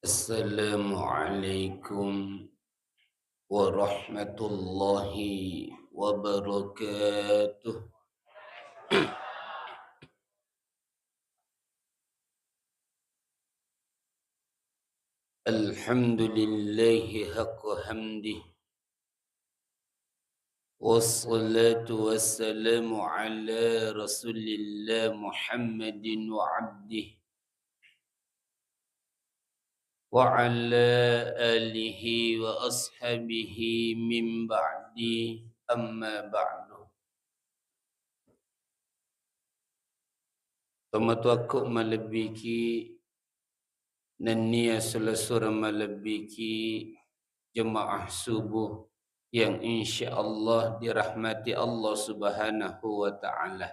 Assalamualaikum warahmatullahi wabarakatuh. Alhamdulillahi haqqa hamdih. Wassalatu wassalamu ala rasulillah Muhammadin wa abdih. Wa ala alihi wa ashabihi min ba'di amma ba'du. Tomatu aku malabiki Nania selasura malabiki jemaah subuh yang insya Allah dirahmati Allah Subhanahu wa taala.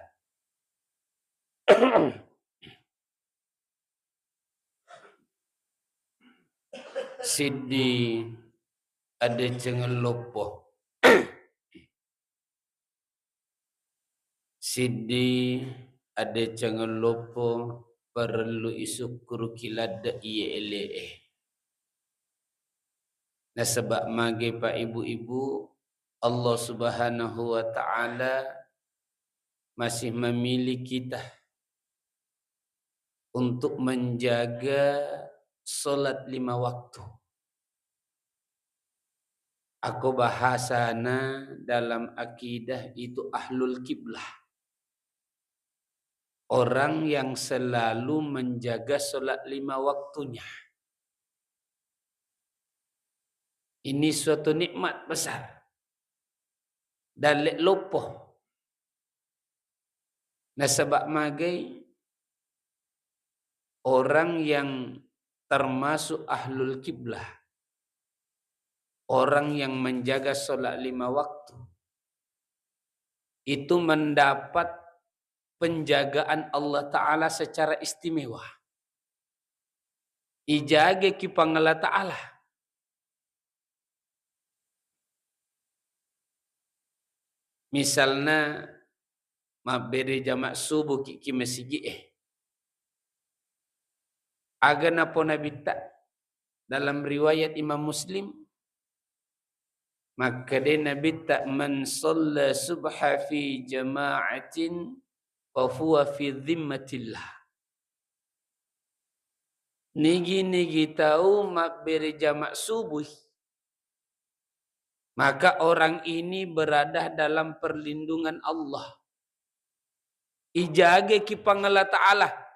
Sidi ada jangan lupa. Sidi ada jangan lupa perlu isyukur kilada iya ele. Nah sebab magi pak ibu-ibu Allah Subhanahu wa taala masih memilih kita untuk menjaga solat 5 waktu. Aku bahasana dalam akidah itu ahlul kiblah. Orang yang selalu menjaga solat 5 waktunya. Ini suatu nikmat besar. Dan lek lupa. Nah sebab magai orang yang termasuk ahlul kiblah. Orang yang menjaga solat 5 waktu. Itu mendapat penjagaan Allah Ta'ala secara istimewa. Ijaga ki pangala Ta'ala. Misalnya, mabere jamak subuh ki masjid Agana po nabita dalam riwayat Imam Muslim. Maka dia nabita man shalla subha fi jama'atin fa huwa fi dhimmatillah. Nigi tahu mabere jamak subuh. Maka orang ini berada dalam perlindungan Allah. Ijage ki pangala Ta'ala.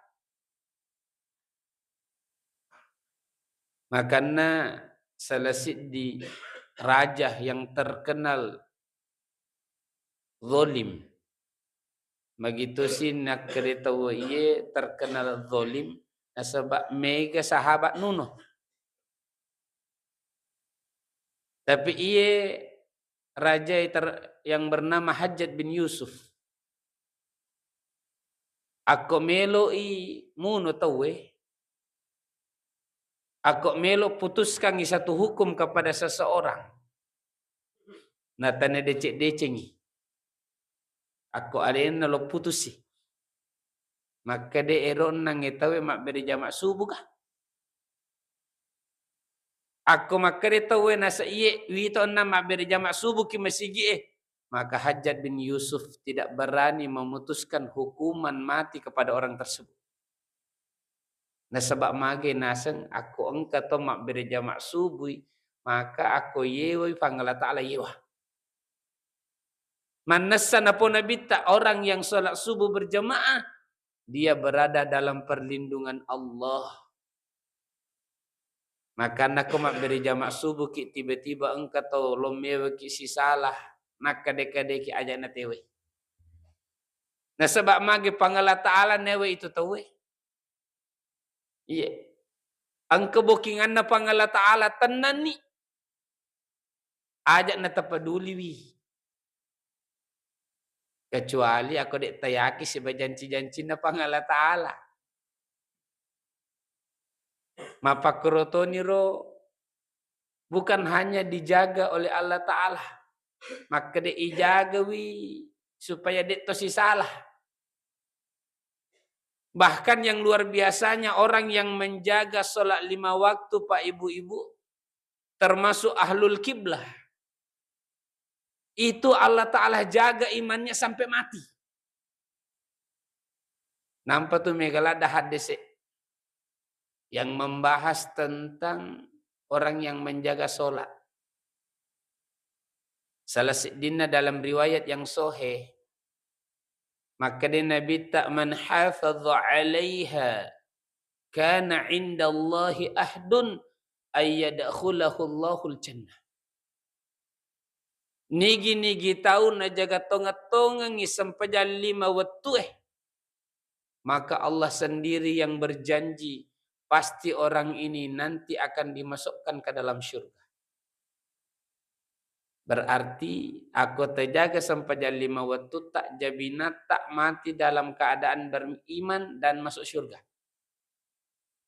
Makanya salasid di raja yang terkenal zalim. Begitu sih nak kereta ye terkenal zalim sebab mega sahabat Nuno. Tapi ia raja yang bernama Hajjaj bin Yusuf. Aku meloi muno tahu Aku melo putuskan satu hukum kepada seseorang. Natane decek-decengi. Aku ada lo putusi. Maka de eron nang etawe mak beri jamak subuh kah? Aku maka de tahu nasa iye wito na mak beri jamak subuh ki masigi Maka Hajjaj bin Yusuf tidak berani memutuskan hukuman mati kepada orang tersebut. Nah sebab mage naseng aku engka to mak beri jamak subuh maka aku yewa pangala Ta'ala yewa. Manasan apa nabita orang yang solat subuh berjamaah dia berada dalam perlindungan Allah. Maka nak mak beri jamak subuh ki tiba-tiba engka to lomewa ki si salah nak kade-kade ki aja na tewe. Nah sebab mage pangala Ta'ala newe itu tawe. Iya. Angka bookingan na pangala Ta'ala tenan ni. Ajak na tapaduli wi. Kecuali aku dek tayaki sebajanci-janci na pangala Ta'ala. Mapakroto niro bukan hanya dijaga oleh Allah Ta'ala. Maka dek ijaga wi supaya dek to si salah. Bahkan yang luar biasanya orang yang menjaga sholat 5 waktu Pak Ibu-Ibu, termasuk ahlul kiblah. Itu Allah Ta'ala jaga imannya sampai mati. Nampak tuh megalada hadis yang membahas tentang orang yang menjaga sholat. Salah sedina dalam riwayat yang sahih, maka dia Nabi tak man hafadha 'alaiha kana 'inda Allahi ahdun ay yadkhulahu Allahul jannah. Nigi tahu na jaga tonga-tongangi sampajan 5 waktu maka Allah sendiri yang berjanji pasti orang ini nanti akan dimasukkan ke dalam syurga. Berarti aku terjaga sampai jam 5 waktu tak jabina tak mati dalam keadaan beriman dan masuk syurga.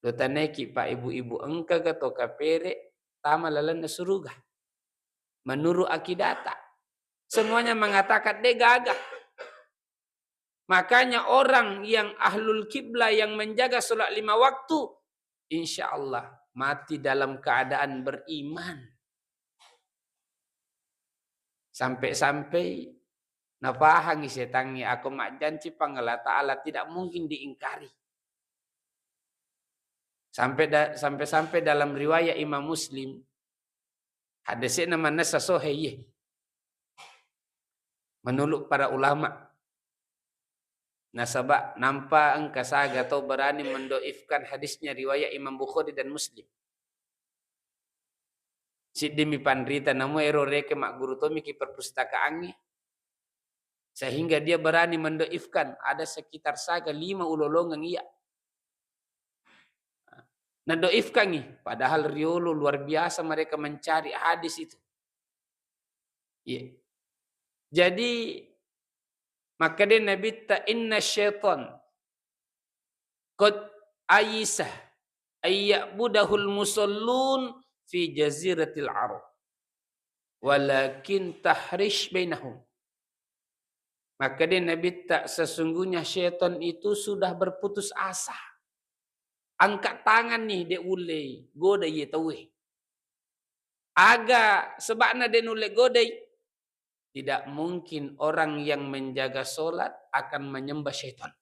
Dotaneki Pak Ibu-Ibu engka gato kapere tama lalan na surga. Menurut akidata. Semuanya mengatakan dia gagah. Makanya orang yang ahlul kiblah yang menjaga sholat 5 waktu, insya Allah mati dalam keadaan beriman. Sampai-sampai napahangi setangi aku mak janji pangala ta'ala tidak mungkin diingkari. Sampai dalam riwayat Imam Muslim hadisnya nama nasa sohiyah. Menurut para ulama. Nasabak nampak engka saga atau berani mendoifkan hadisnya riwayat Imam Bukhari dan Muslim. Sidimi pandrita namu eroreke mak guru tomi ki perpustakaannya. Sehingga dia berani mendoifkan ada sekitar saga 5 ulolongan iya. Nah doifkan nih, padahal riolo luar biasa mereka mencari hadis itu. Iya. Jadi maka dia Nabi ta inna syaitan qad ayisah ayyabudahul musallun fi jaziratil Arab walakin tahrish bainahum. Maka dia Nabi tak sesungguhnya syaitan itu sudah berputus asa. Angkat tangan nih de ule goda ye tawe. Aga sebabna de nule godai. Tidak mungkin orang yang menjaga solat akan menyembah syaitan.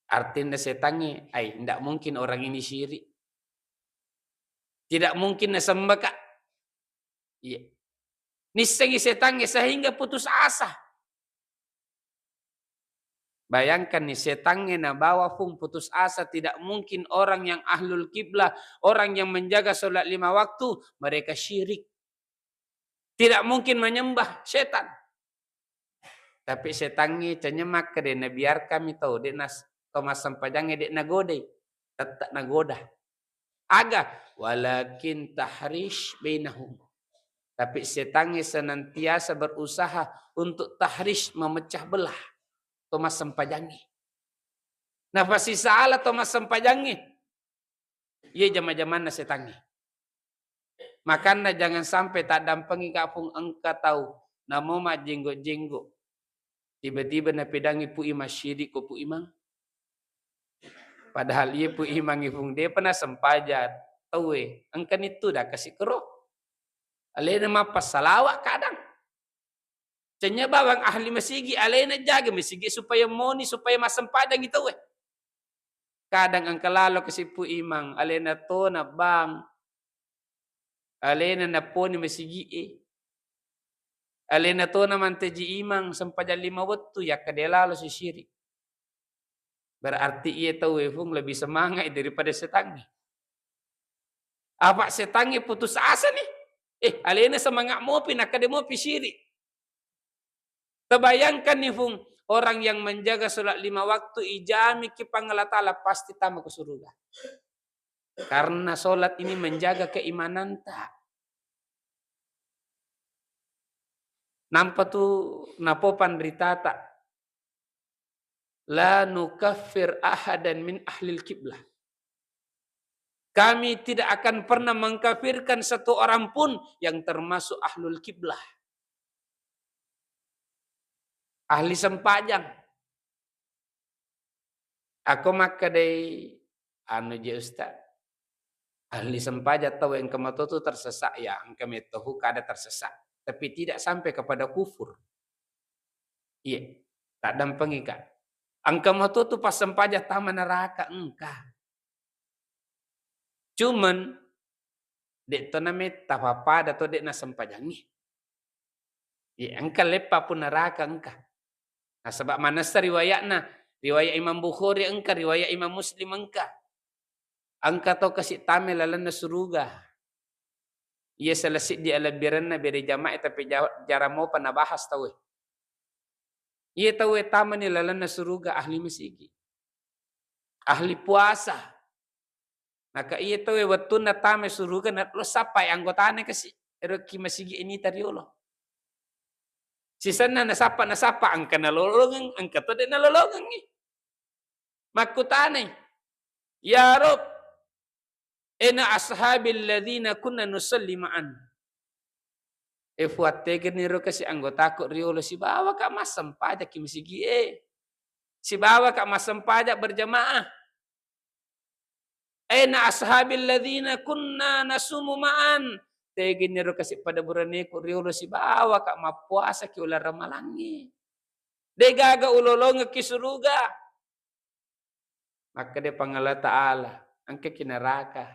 Artinya setannya, tidak mungkin orang ini syirik. Tidak mungkin sembah kak. Iya. Nisengi setannya sehingga putus asa. Bayangkan nih setannya na bawa pun putus asa, tidak mungkin orang yang ahlul kiblah, orang yang menjaga solat 5 waktu, mereka syirik. Tidak mungkin menyembah setan. Tapi setannya cenyemak ke dena biar kami tahu dena Thomas sampajangnya dena godai, tetap nagoda. Aga walakin tahrish bainahum. Tapi setannya senantiasa berusaha untuk tahrish memecah belah. Thomas sempajangi. Nah pasti salah Thomas sempajangi. Ia zaman-zaman na setangi. Makanya jangan sampai tak dampangi kapung engka tahu. Namo ma jenggot-jenggot. Tiba-tiba na pedangi pu ima syirik ko pu imang. Padahal ia pu imang ifung dia pernah sempajat. Tahu engkan itu dah kasih keroh. Alena mapas salawak kadang. Cenya bawang ahli masigi alena jaga masigi supaya moni supaya masempajang itu Kadang ang kalalo kasi pu imang alena to na bang alena na po ni masigi alena to na manteji imang sampajan 5 waktu ya kadelalo si syirik. Berarti ia tahu fung lebih semangat daripada setangi. Apa setangi putus asa nih? Alena semangat mo pinakade mo syirik. Terbayangkan nih Fung, orang yang menjaga sholat 5 waktu ijami ki pangalatala pasti tamu ke surga. Karena sholat ini menjaga keimanan tak. Nampak tuh napopan berita tak. La nukaffir ahadan min ahlil kiblah. Kami tidak akan pernah mengkafirkan satu orang pun yang termasuk ahlul kiblah. Ahli sempajang. Aku maka day anu je ustaz. Ahli sempaja tahu yang kemato tu tersesat ya, angka metohu kada tersesat, tapi tidak sampai kepada kufur. Iya, tak dampangi kak. Angka mato tu pas sempaja taman neraka engka. Cuman dek to name tapapada to dek na sempajangi. Iya, engka lepa pun neraka engka. Nah, sebab mana riwayatna? Riwayat Imam Bukhari engka, riwayat Imam Muslim engka. Angka to kasih tamel lalana suruga. Ia selesai di ala biranna beri jamaah tapi jarang mau pernah bahas tahu. Ia tahu taman ni lalana suruga ahli masigi. Ahli puasa. Maka ia tahu waktu na taman suruga na lo sampai anggotanya kasih eroki masigi ini tariolo. Sisana na sapa angka na lolongan angka to de na lolongan ni. Makutane. Ya Rob, ena ashabil ladzina kunna nusalli ma'an. Fuat tegen niro kasi anggota ko riolo si bawa ka masam pajak ki masigi si bawa ka masam pajak berjamaah. Ena ashabil ladzina kunna nasumu ma'an. Tegen niro kasi pada burane ko riolo si bawa ka mapuasa ki ular ramalangi. De gaga ulolong ki suruga. Maka de pangala ta'ala angke kinaraka.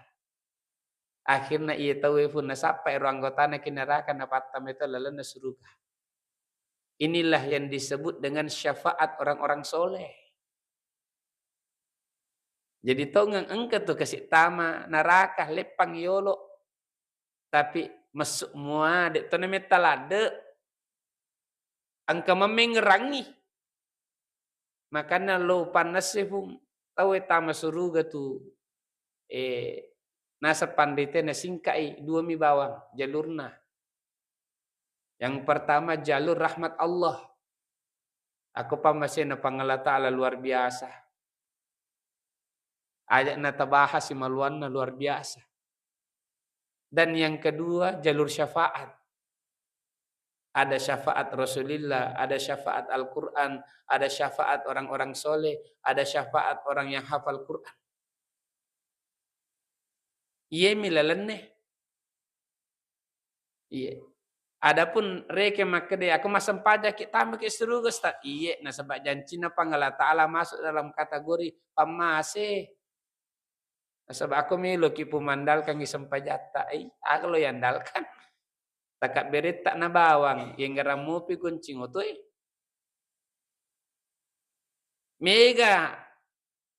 Akhirnya ia tahu pun nasapa ero anggotanya kinaraka na patam itu lalana surga. Inilah yang disebut dengan syafaat orang-orang soleh. Jadi tongang engke tu kasih tama neraka lepang yolo. Tapi masuk mua dek tu namanya talade. Angka memengerangi. Makanya lo panas pun tahu tama surga tu nasa pandite na singkai dua mi bawang jalurna. Yang pertama jalur rahmat Allah. Aku pamasin na pangala ta'ala luar biasa. Ayat na tabahas si maluan na luar biasa. Dan yang kedua jalur syafaat. Ada syafaat Rasulullah, ada syafaat Al-Quran, ada syafaat orang-orang soleh, ada syafaat orang yang hafal Quran. Iya milalenne. Iya. Adapun reke makade aku masam pajak kita make seru gesta. Iya, nah sebab janji na pangala ta'ala masuk dalam kategori pamase. Nah, sebab aku milo ki pemandalkan isem pajata. Aku lo yang dalkan. Takak beret tak na bawang yang garamu pi kuncing otoy. Mega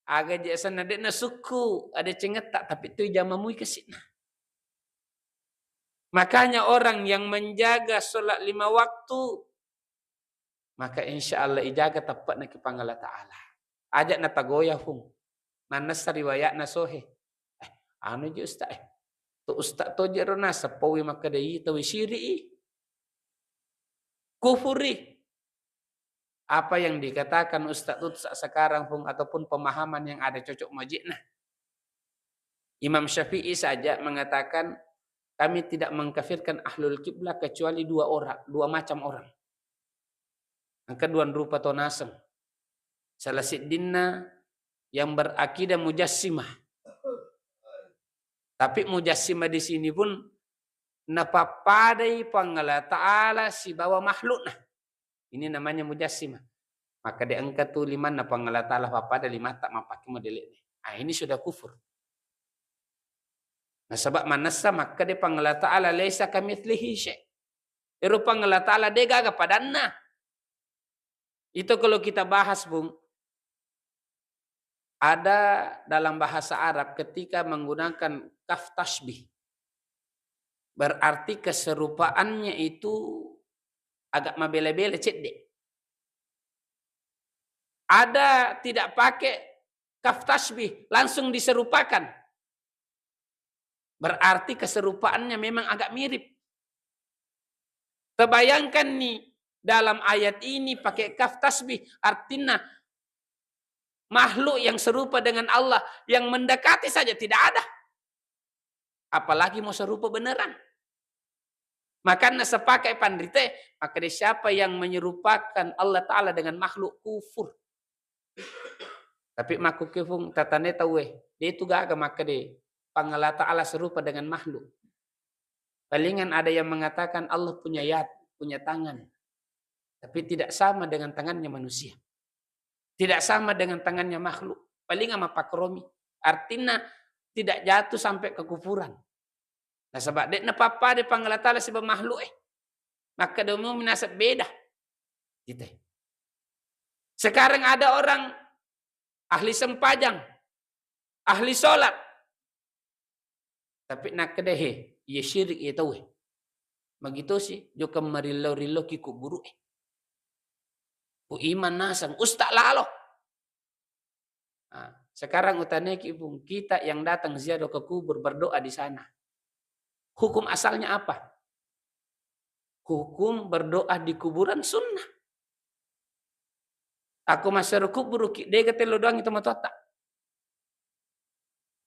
aga jasa na de na suku ada cenget tak tapi tu jamamu kesina. Makanya orang yang menjaga solat 5 waktu, maka insya Allah ijaga tepat na kipangala ta'ala. Ajak na tagoya hung. Nanas riwayat na sohe. Anu je ustaz. Tu ustaz to jero na sapawi makadai tawi syiri. Kufuri. Apa yang dikatakan ustaz tu sekarang hung ataupun pemahaman yang ada cocok majikna. Imam Syafi'i saja mengatakan kami tidak mengkafirkan ahlul kiblah kecuali 2 macam orang. Yang kedua rupa tonasem. Salah sidinna yang berakidah mujassimah. Tapi mujassimah di sini pun napapadai pangala ta'ala si bawa makhlukna. Ini namanya mujassimah. Maka diangkat tu 5 na pangala ta'ala papada 5 tak mapaki modelik. Ah ini sudah kufur. Nah sebab manasa maka dia pangala ta'ala laisa kamitslihi syai'. Eru pangala ta'ala dia gaga padanna. Itu kalau kita bahas Bung. Ada dalam bahasa Arab ketika menggunakan kaf tasbih. Berarti keserupaannya itu agak mabele-bele cedek. Ada tidak pakai kaf tasbih langsung diserupakan. Berarti keserupaannya memang agak mirip. Terbayangkan nih dalam ayat ini pakai kaf tasbih artinya makhluk yang serupa dengan Allah yang mendekati saja tidak ada. Apalagi mau serupa beneran. Makanya sepakai pandrite maka siapa yang menyerupakan Allah Ta'ala dengan makhluk kufur. Tapi maku kefung tatane tahu dia itu gaga maka deh pangala ta'ala serupa dengan makhluk. Palingan ada yang mengatakan Allah punya yad, punya tangan. Tapi tidak sama dengan tangannya manusia. Tidak sama dengan tangannya makhluk. Paling sama pakromi. Artinya tidak jatuh sampai ke kufuran. Nah sebab dia papa dia pangala ta'ala sebab makhluk maka dia mau minasab beda. Gitu. Sekarang ada orang ahli sempajang, ahli sholat. Tapi nak kedehe, ia syirik ia tahu. Begitu sih, joka marilo-rilo ki kuburu. Iman nasang, ustaz lalo. Nah, sekarang utane kita yang datang ziarah ke kubur berdoa di sana. Hukum asalnya apa? Hukum berdoa di kuburan sunnah. Aku masih kubur, dia kata lo doang itu matota.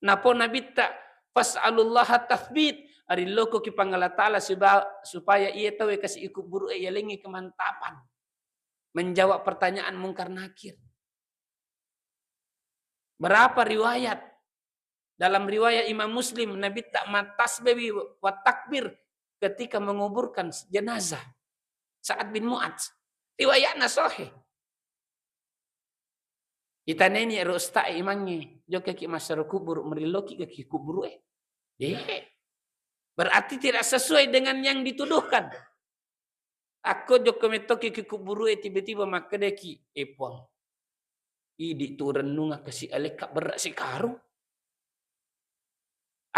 Napo nabi tak fas'alullah tathbit. Ari loko ki pangala ta'ala supaya ia tahu kasih ikut buru ia lengi kemantapan. Menjawab pertanyaan mungkar nakir. Berapa riwayat? Dalam riwayat Imam Muslim, Nabi tak matasbabi wa takbir ketika menguburkan jenazah. Sa'ad bin Mu'adz. Riwayatnya sahih. Itaneni rusta imannya. Joka ki masyarakat kubur meriloki ke kubur berarti tidak sesuai dengan yang dituduhkan. Aku joko metoki ke kubur tiba-tiba maka deki epong. Idi turun nunga kasih aleka berat si karung.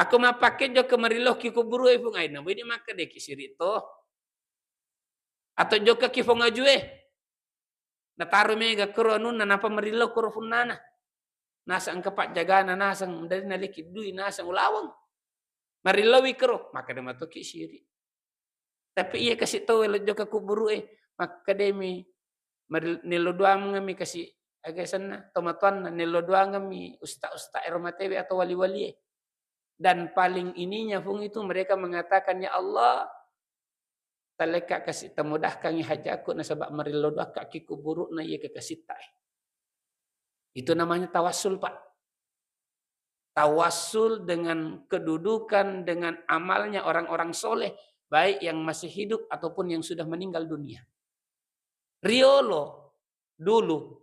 Aku mau pakai joko meriloh ki kubur pun ai na ini maka deki sirito. Atau joko ki fongajue. Na taruh mega kronun na napa meriloh korofunana. Nasang kepak jagana nasang dari naliki dui nasang ulawang. Marilawi kero maka dia matoki syirik. Tapi ia kasih tahu lo joka kuburu maka demi nilo doa ngami kasih agak sana tomatuan nilo doa ngami usta eromatewi atau wali-wali dan paling ininya fung itu mereka mengatakan ya Allah taleka kasih temudahkan hajaku na sebab marilo doa kaki kuburu na ia kasih tai. Itu namanya tawassul Pak. Tawassul dengan kedudukan, dengan amalnya orang-orang soleh, baik yang masih hidup ataupun yang sudah meninggal dunia. Riolo dulu,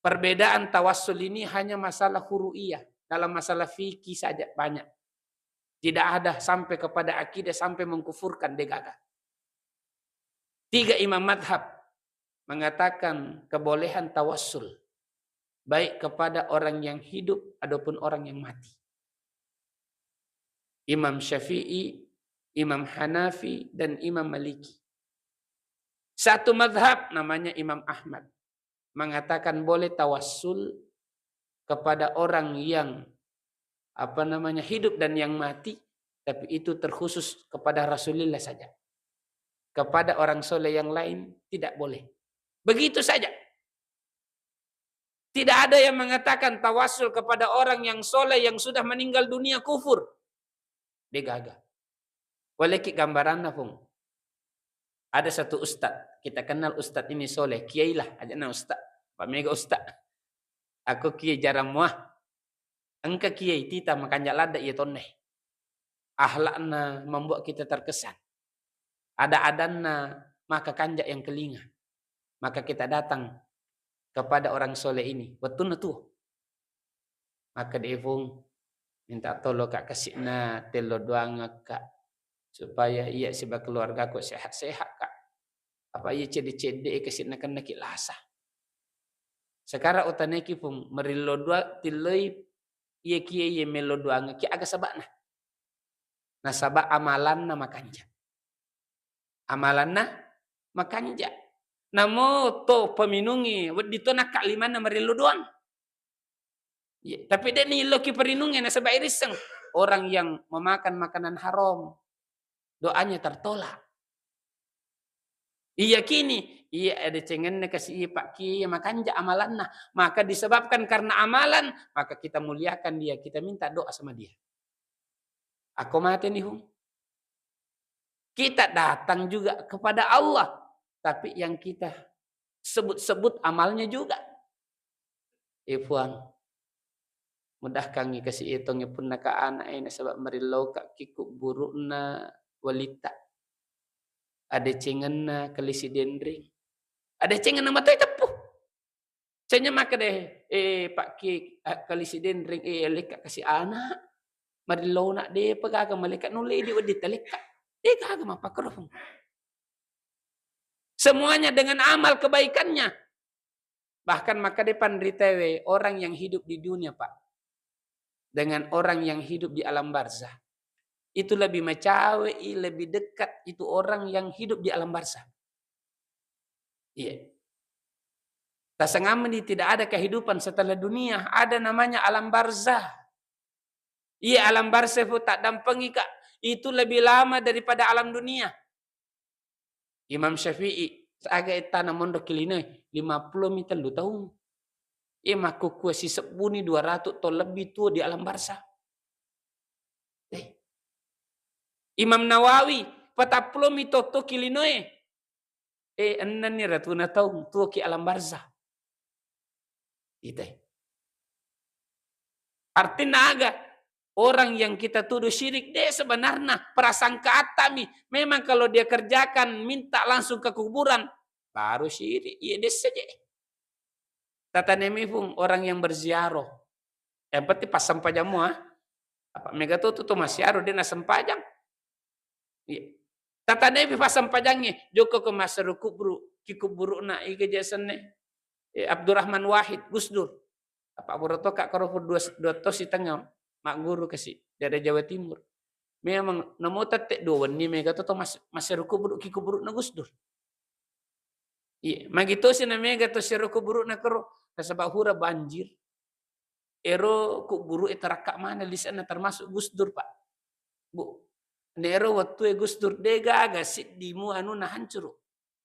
perbedaan tawassul ini hanya masalah huru'iyah. Dalam masalah fikih saja banyak. Tidak ada sampai kepada akidah, sampai mengkufurkan degaga. 3 imam madhab mengatakan kebolehan tawassul. Baik kepada orang yang hidup ataupun orang yang mati. Imam Syafi'i, Imam Hanafi, dan Imam Maliki. Satu madhab namanya Imam Ahmad. Mengatakan boleh tawassul kepada orang yang hidup dan yang mati. Tapi itu terkhusus kepada Rasulullah saja. Kepada orang soleh yang lain tidak boleh. Begitu saja. Tidak ada yang mengatakan tawassul kepada orang yang soleh yang sudah meninggal dunia kufur. Dia gagal. Waleki gambaranna pun. Ada satu ustad. Kita kenal ustad ini soleh. Kiai lah. Ajana ustad. Pak Mega ustad. Aku kiai jarang muah. Engka kiai tita makan jalada ia toneh. Ahlakna membuat kita terkesan. Ada adanna maka kanjak yang kelinga. Maka kita datang kepada orang soleh ini. Betul tuh. Maka dia pun minta tolong kak kasihna telo doang kak. Supaya ia sebagai keluarga kok sehat-sehat kak. Apa ia cede-cede kasihna kan nakik lasa. Sekarang utaneki pun merilo doa tiloi ia kia ia melo doang ki agak sabakna. Nah sabak amalanna makanja. Amalanna makanja. Namo to peminungi dito nakak limana merilo doang. Ya, tapi dia ni loki perinungan sebab iriseng orang yang memakan makanan haram doanya tertolak. Iya kini iya ada cengen kasih pak ki makan ja amalanna maka disebabkan karena amalan maka kita muliakan dia kita minta doa sama dia. Aku mati nih kita datang juga kepada Allah tapi yang kita sebut-sebut amalnya juga. Puang mudah kangi kasih itongnya pun naka anak ini sebab merilau kak kikuk buruk na walita. Ada cengen na kalisi dendring. Ada cengen na matay tepuh. Sanya maka deh pak ki kalisi dendring leka kasih anak. Merilau nak deh pagaga malaikat nuli di wadit leka. Dia kagak mapakrofong. Semuanya dengan amal kebaikannya. Bahkan maka depan ritewe orang yang hidup di dunia Pak. Dengan orang yang hidup di alam barzah. Itu lebih macawe, lebih dekat itu orang yang hidup di alam barzah. Iya. Tasangamani tidak ada kehidupan setelah dunia. Ada namanya alam barzah. Iya alam barzah itu tak dampengi Kak. Itu lebih lama daripada alam dunia. Imam Syafi'i. Aga tanah mondok kilinai 50 meter lu tahu. Maku kuasi sebuni 200 ton lebih tua di alam barzah. Imam Nawawi 40 mito to kilinoe. Enan ni ratuna tahu tua ki alam barzah. Itu. Artinya aga orang yang kita tuduh syirik deh sebenarnya prasangka atami memang kalau dia kerjakan minta langsung ke kuburan baru syirik. Iya deh saja. Tata nemifung orang yang berziarah. Yang penting pas sampajang apa mega tuh masih aru dia na sampajang. Iya. Tata nevi pas sampajangnya joko ke masaru kubru kikuburu na ike jasane Abdurrahman Wahid Gusdur. Apa buroto kak karo dua tos di tengah mak guru kasih dari Jawa Timur. Memang namo tete dua ni mega tuh masaru kubru kikuburu na Gusdur. Iya, magito si na mega to siru kuburu na karo kasabak hura banjir. Ero kuburu itarakak mana di sana termasuk Gusdur Pak. Bu. Nero waktu Gusdur dega agak di mu anu na hancur.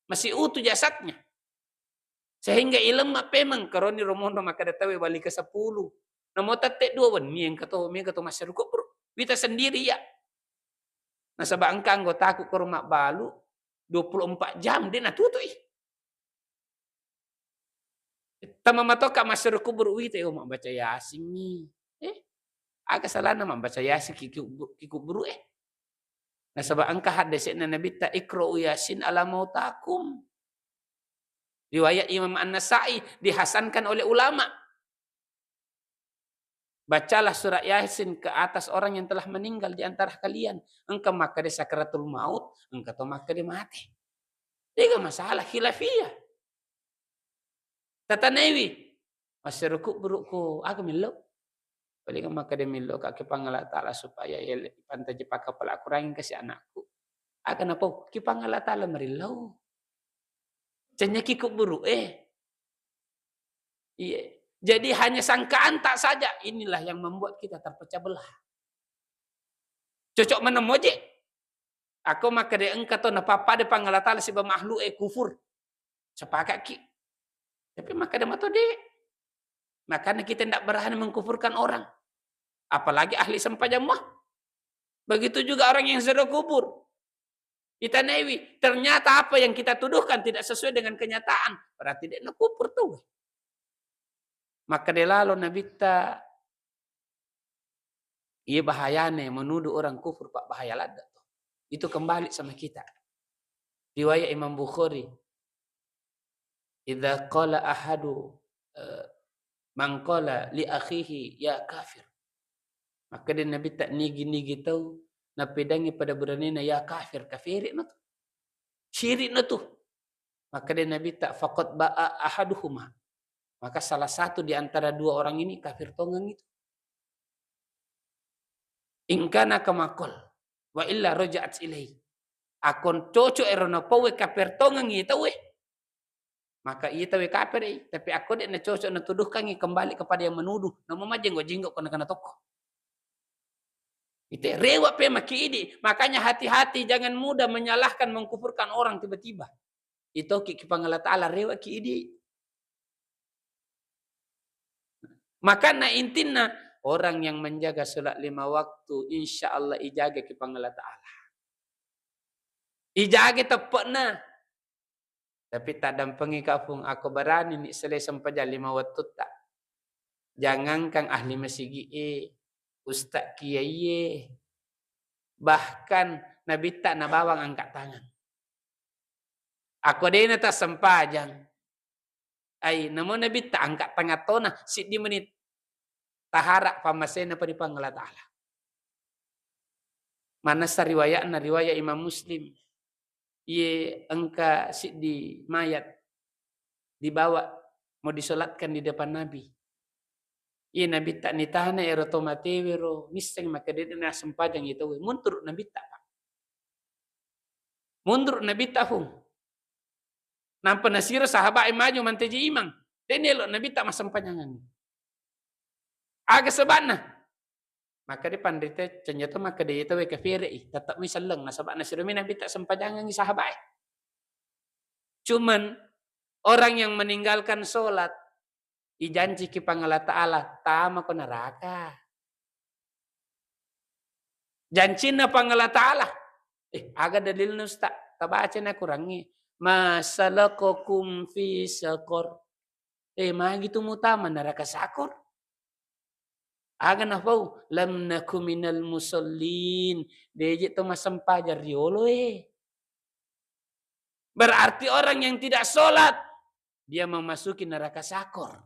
Masih utuh jasadnya. Sehingga ilmu memang karoni romono maka datawe balik ke 10. Namo tete dua wan yang kato masyarakat kuburu. Kita sendiri ya. Nah sabak angka anggota aku ke rumah balu 24 jam dia na tutui. Tama matoka masyarakat kubur wite mak baca yasin ni. Agak salah nama baca yasin kikuburu Nah sabab angka hadis na Nabi ta ikra'u yasin ala mautakum. Riwayat Imam An-Nasa'i dihasankan oleh ulama. Bacalah surat Yasin ke atas orang yang telah meninggal di antara kalian. Engkau maka di sakratul maut, engkau maka di mati. Tidak masalah khilafiyah. Tata Nabi, masyarakat burukku, aku milu. Paling maka dia milu kaki pangala ta'ala supaya pantai jepaka pala kurangin kasih anakku. Akan apa? Ki pangala ta'ala merilau. Canya kikuk buruk Iya. Jadi hanya sangkaan tak saja. Inilah yang membuat kita terpecah belah. Cocok mana moje. Aku maka dia engkau tu napa de pangala ta'ala si makhluk kufur. Sepakat ki. Tapi maka dia mata dek. Makanya kita tidak berani mengkufurkan orang. Apalagi ahli sempajamah. Begitu juga orang yang zero kubur. Kita newi. Ternyata apa yang kita tuduhkan tidak sesuai dengan kenyataan. Berarti dia nak kubur tuh. Maka dia lalu Nabi ta. Iya bahayanya menuduh orang kufur Pak bahaya lada. Itu kembali sama kita. Riwayat Imam Bukhari. Idza qala ahadu man qala li akhihi ya kafir. Maka dia Nabi tak nigi-nigi tahu na pedangi pada beranina ya kafir kafirin na tu. Syirik na tu. Maka dia Nabi tak faqad ba'a ahaduhuma. Maka salah satu di antara dua orang ini kafir tonggang itu. In kana kama qol wa illa raja'at ilaihi. Akon cocok erona pawe kafir tonggang itu Maka ia tahu kafir tapi aku dia na cocok na tuduhkan kembali kepada yang menuduh. Nama majeng jinggok kena tokoh. Itu rewak pe maki ini. Makanya hati-hati jangan mudah menyalahkan mengkufurkan orang tiba-tiba. Itu ki pangala ta'ala rewak ki ini. Maka na intina orang yang menjaga salat 5 waktu insya Allah ijaga ki pangala ta'ala. Ijaga tepat na. Tapi tak dampengi kapung aku berani ni selesai sampai 5 waktu tak. Jangankan ahli masigi ustaz kiai bahkan nabi tak na bawang angkat tangan. Aku dena tak sempajang. Ai namo nabi tak angkat tangan tona sit di menit taharak pamasena pa di pangala taala. Mana sa riwayat Imam Muslim. Ye engka sit di mayat dibawa mau disolatkan di depan Nabi. Ye Nabi tak nitahana ero tomatewero niseng maka dia na sempajang itu mundur Nabi tak. Mundur Nabi tak hung. Nampak nasira sahabat maju manteji imang. Dene lo Nabi tak masempanjangan. Aga sebana. Maka di pandita ternyata maka dia itu kafir tetap misaleng nasabak nasirumi Nabi tak sempajangan sahabat. Cuman orang yang meninggalkan sholat ijanji ki pangala ta'ala tama ko neraka. Janjina pangala ta'ala. Aga dalil na ustaz. Tabaca na kurangi. Masalakokum fi sakor. Magitu mutama neraka sakor. Aga na pau lam naku minal musallin. Deje to masampajar riolo Berarti orang yang tidak sholat dia memasuki neraka sakor.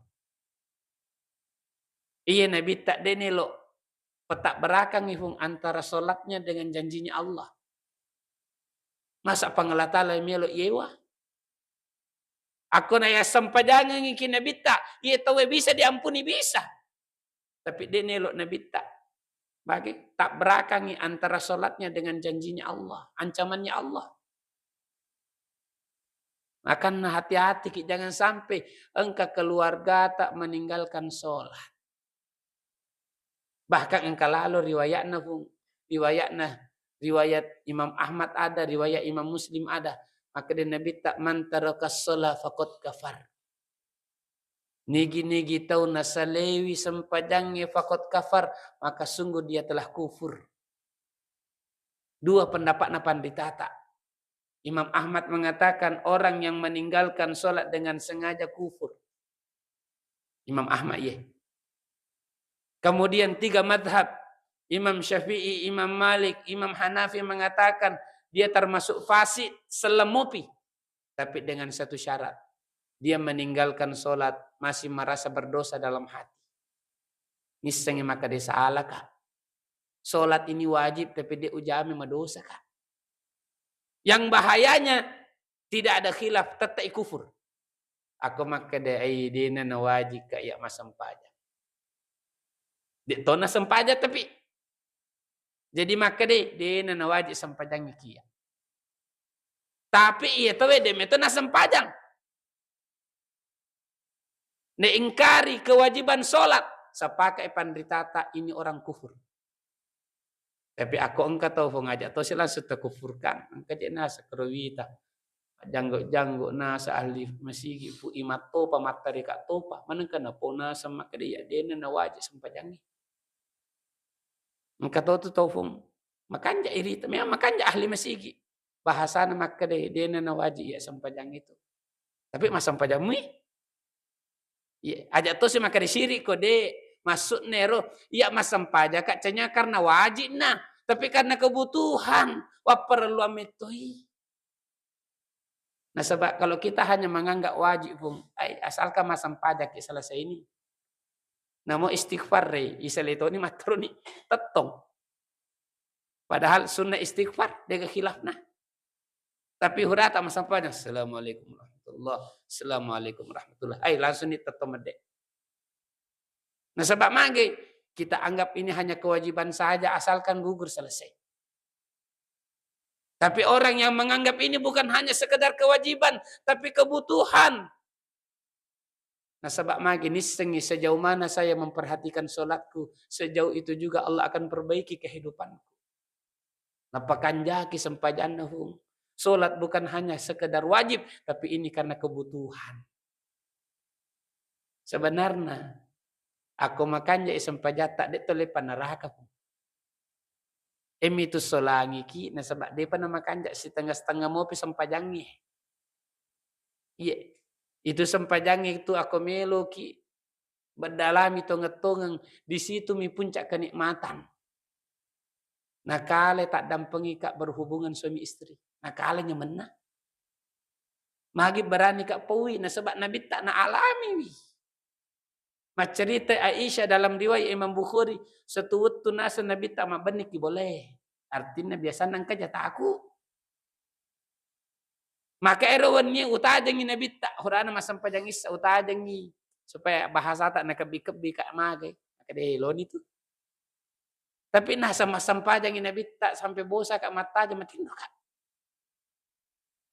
Iya Nabi tak dene lo petak berakang ifung antara sholatnya dengan janjinya Allah. Masa pangalatala melo yewa. Aku na ya sampajangan iki Nabi tak. Iya tahu bisa diampuni bisa. Tapi dene lo Nabi tak. Bagi tak berakangi antara sholatnya dengan janjinya Allah, ancamannya Allah. Maka hati-hati jangan sampai engkau keluarga tak meninggalkan sholat. Bahkan engkau lalu riwayat Imam Ahmad ada, riwayat Imam Muslim ada. Maka dia Nabi tak man tarakas sholat faqad kafar. Nigi-nigi tahu nasalewi sempajangnya faqad kafar, maka sungguh dia telah kufur. Dua pendapat na panditata. Imam Ahmad mengatakan orang yang meninggalkan sholat dengan sengaja kufur. Imam Ahmad ya. Kemudian tiga madhab. Imam Syafi'i, Imam Malik, Imam Hanafi mengatakan dia termasuk fasik selemupi. Tapi dengan satu syarat. Dia meninggalkan sholat masih merasa berdosa dalam hati. Niscaya maka dia salah kah? Sholat ini wajib tapi dia ujami mendosa kah? Yang bahayanya tidak ada khilaf tetap kufur. Aku maka dia na wajib kayak masam pajak. Dia tona sempajak tapi jadi maka dia na wajib sempajang kia. Tapi iya tahu dia itu na sempajang. Neingkari kewajiban sholat. Sepakai pandritata ini orang kufur. Tapi aku engkau tahu ngajak tahu sila sudah kufurkan. Engkau je nasa kerawita. Janggo nasa ahli masigi pu imat topa matari kak topa. Mana kena po nasa makadaya dena na wajib sempajangi. Engkau tahu tu tahu fung. Makanja irita. Memang makanja ahli masigi. Bahasa na makadaya dena na wajib ya sempajang itu. Tapi mas sempajangmu ajak tuh si maka disiri kode masuk nero ya mas sempaja kacanya karena wajib nah tapi karena kebutuhan perlu ametoi. Nah sebab kalau kita hanya menganggap wajib pun asalkan mas sempaja ke selesai ini namo istighfar isal itu ni matroni tetong padahal sunnah istighfar dia khilaf nah tapi hurata mas sempaja assalamualaikum Assalamualaikum warahmatullahi langsung ditetomede. Nah sebab mage kita anggap ini hanya kewajiban saja asalkan gugur selesai. Tapi orang yang menganggap ini bukan hanya sekedar kewajiban tapi kebutuhan. Nah sebab mage nisengi sejauh mana saya memperhatikan sholatku sejauh itu juga Allah akan perbaiki kehidupanku. Napakan jaki sempajannahum. Solat bukan hanya sekedar wajib, tapi ini karena kebutuhan. Sebenarnya, aku makanya sempajata de tole panaraka pun. Emi tu solangi ki, na sebab de pana makanja setengah-setengah mau sempajangi. Iya, itu sempajangi itu aku melo ki Berdalami tongetongeng di situ mi puncak kenikmatan. Nakale tak dampengi kak berhubungan suami istri. Nakalanya menang. Magi berani kak pawi na sebab Nabi tak na alami wi. Macerita Aisyah dalam riwayat Imam Bukhari, setuwut tu nasa Nabi tak mabenik boleh. Artinya biasa nangka jata aku. Maka erawannya utajangi Nabi tak hurana masam pajangis utajangi supaya bahasa tak nak kebi kak magai. Maka deh lon itu. Tapi nah sama sampajang Nabi tak sampai bosa kak mata aja matindo kak.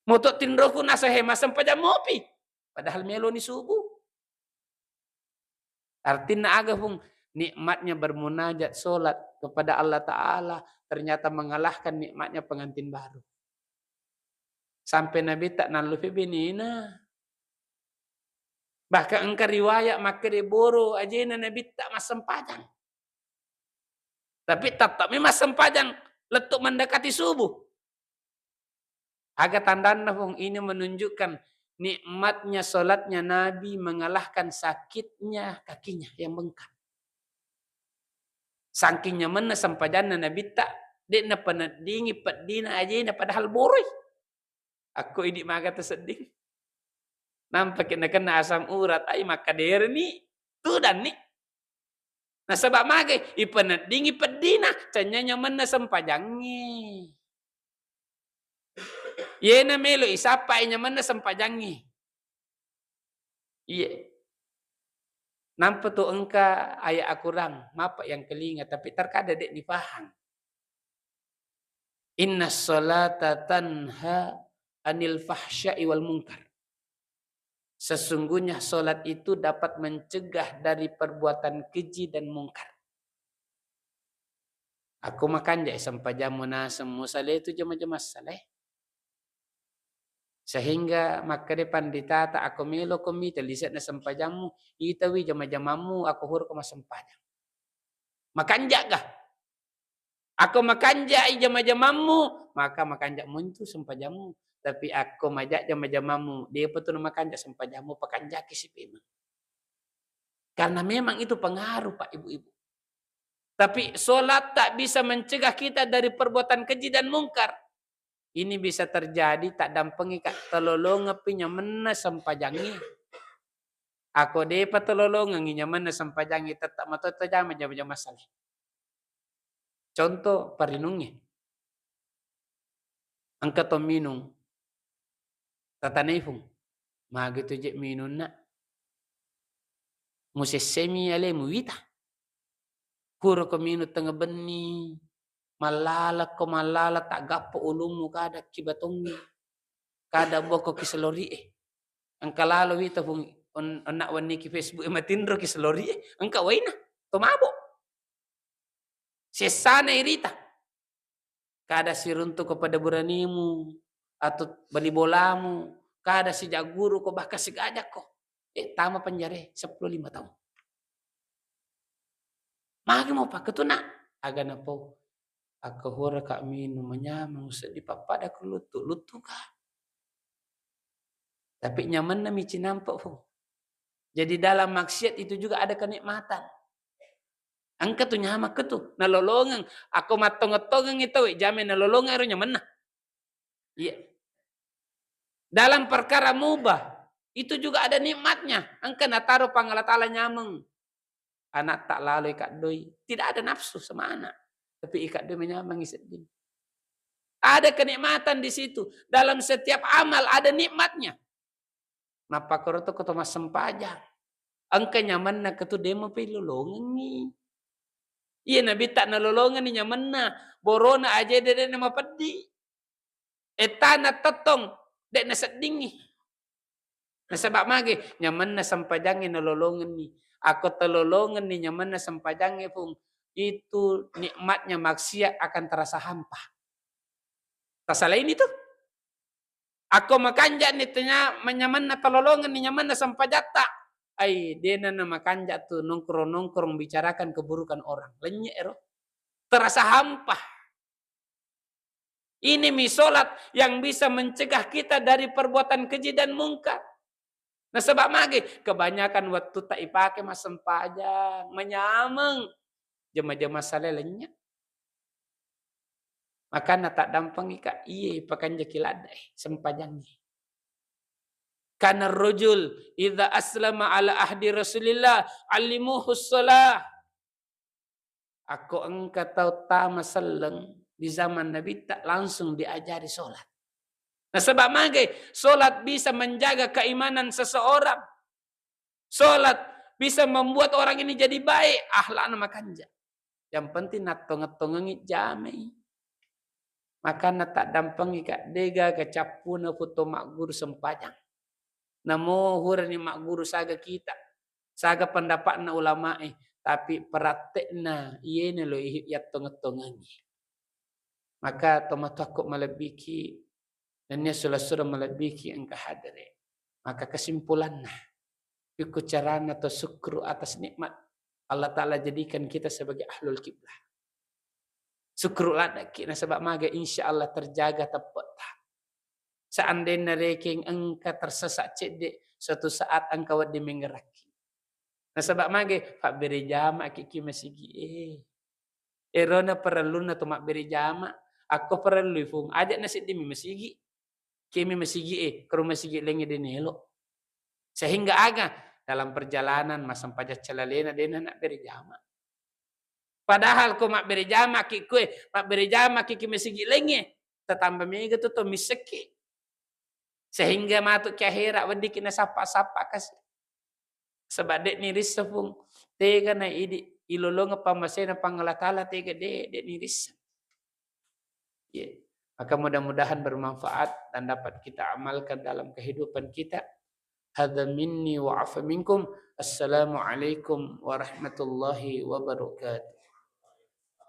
Motok tindroku nasa hema sampajang mopi. Padahal meloni subuh. Artinya agak pun nikmatnya bermunajat solat kepada Allah Ta'ala ternyata mengalahkan nikmatnya pengantin baru. Sampai Nabi tak nalufi binina. Bahkan engkau riwayat maka diboro aja Nabi tak masam padang. Tapi tetap memang sempajang letuk mendekati subuh. Agak tandanya pun ini menunjukkan nikmatnya solatnya Nabi mengalahkan sakitnya kakinya yang bengkak. Saking nyamannya sempajana Nabi tak dia na penadingi padina aja na padahal boroi. Aku ini maga tersedih. Nampak kena asam urat ay maka der ni tu dan ni. Nah sebab maga ipanadingi padina canya nyaman na sempajangi. Yena melo isapa nyaman na sempajangi. Iya. Nampak tu engka ayat akurang mapa yang kelinga tapi terkada dek dipaham. Inna salata tanha anil fahsya'i wal munkar. Sesungguhnya solat itu dapat mencegah dari perbuatan keji dan mungkar. Aku makan jai sampai jamu nasem musale itu jama-jama saleh. Sehingga maka depan ditata aku melo komite liset na sampai jamu itawi jama-jamamu aku hur koma sempajang. Makan jaga. Aku makan jai jama-jamamu maka makan jak muntu sampai jamu. Tapi aku majak jama-jamamu. Dia betul makan jak sampai jamu pakan jaki si memang. Karena memang itu pengaruh Pak Ibu-Ibu. Tapi solat tak bisa mencegah kita dari perbuatan keji dan mungkar. Ini bisa terjadi tak dampengi kak telolong pinya mena sempajangi. Aku depa telolong nginya mena sempajangi tetap mato tajam jam masalah. Contoh parinungnya. Angkat to minum. Tatanefung. Magitu je minum na. Musesemi ale muwita. Kuro ko minum tengah beni. Malala ko malala tak gapo ulumu kada kibatongi. Kada boko kiselori Angka lalo wita pung anak wani ki Facebook matindro kiselori angka waina tomabo. Sesana irita. Kada siruntu kepada buranimu atau bali bolamu, kada si jaguru ko bahkan si gajak ko. Tama penjara 15 tahun. Magi mau pak ketuna agana po. Aku hura kak minum menyamang usah dipapada ke lutu kah. Tapi nyaman na mici nampak po. Jadi dalam maksiat itu juga ada kenikmatan. Angka tu nyamak ke tu nalolongan. Aku matong-tongan itu jamin nalolongan itu nyaman na. Iya. Dalam perkara mubah itu juga ada nikmatnya. Angka nataro pangalatala nyameng. Anak tak lalu ikat doi. Tidak ada nafsu sama anak. Tapi ikat doi menyamang isedin. Ada kenikmatan di situ. Dalam setiap amal ada nikmatnya. Napa koroto koto mas sempajang. Angka nyaman na ketu demo pe lolongan ni. Iya nabi tak na lolongan ni nyaman na. Borona aja dede nama pedi. Etana totong dek na sedingi. Nasabak magi nyaman na sempajangin na lolongan ni. Aku telolongan ni nyaman na sempajangin pun. Itu nikmatnya maksiat akan terasa hampa. Tasalain itu. Aku makanja nitanya menyaman na telolongan ni nyaman na sempajata. Ay, dia na makanja tu nongkrong-nongkrong bicarakan keburukan orang. Lenyek ero. Terasa hampa. Ini misolat yang bisa mencegah kita dari perbuatan keji dan mungkar. Nah sebab mage kebanyakan waktu tak ipake mas sempajang, menyameng jema-jema sale lenyap. Maka tak dampang ika iye pakan jekiladai sempajangnya. Karena rojul idza aslama ala ahdi Rasulillah alimuhu shalah. Aku engkau tahu tama seleng di zaman Nabi tak langsung diajari solat. Nah sebab mage solat bisa menjaga keimanan seseorang. Solat bisa membuat orang ini jadi baik, akhlakna makanja. Yang penting nak tongeng-tongengi jamai. Maka tak dampangi kak dega kecapuna foto mak guru sempajang. Namo hurani mak guru saga kita. Saga pendapatna ulama tapi praktekna iene lo ya tongeng-tongengi. Maka tomat takut melebiki dan sudah melebiki engkau hadire. Maka kesimpulannya ikut carana atau syukur atas nikmat Allah Ta'ala jadikan kita sebagai ahlul kiblah. Syukurlah kita sebab maga insya Allah terjaga tepat. Seandainya reking engkau tersesat cedek, suatu saat engkau di menggeraki. Nah sebab maga pak beri jama kiki masigi erona perlu na tumak beri jama. Aku perlu fung ajak nasi demi masigi. Kimi masigi ke rumah masigi lengi denelo. Sehingga aga dalam perjalanan masam pajak celalena dena nak beri jama. Padahal ko mak beri jama ki kue, mak beri jama ki masigi lengi. Tetambah mega tu miseki. Sehingga matuk ke akhirat wedi kena sapa-sapa kasih. Sebab dek niris sepung tega na idi ilolong pamasena pangalatala tega dek niris. Yeah. Maka mudah-mudahan bermanfaat dan dapat kita amalkan dalam kehidupan kita. Hadza minni wa afa minkum. Assalamualaikum warahmatullahi wabarakatuh.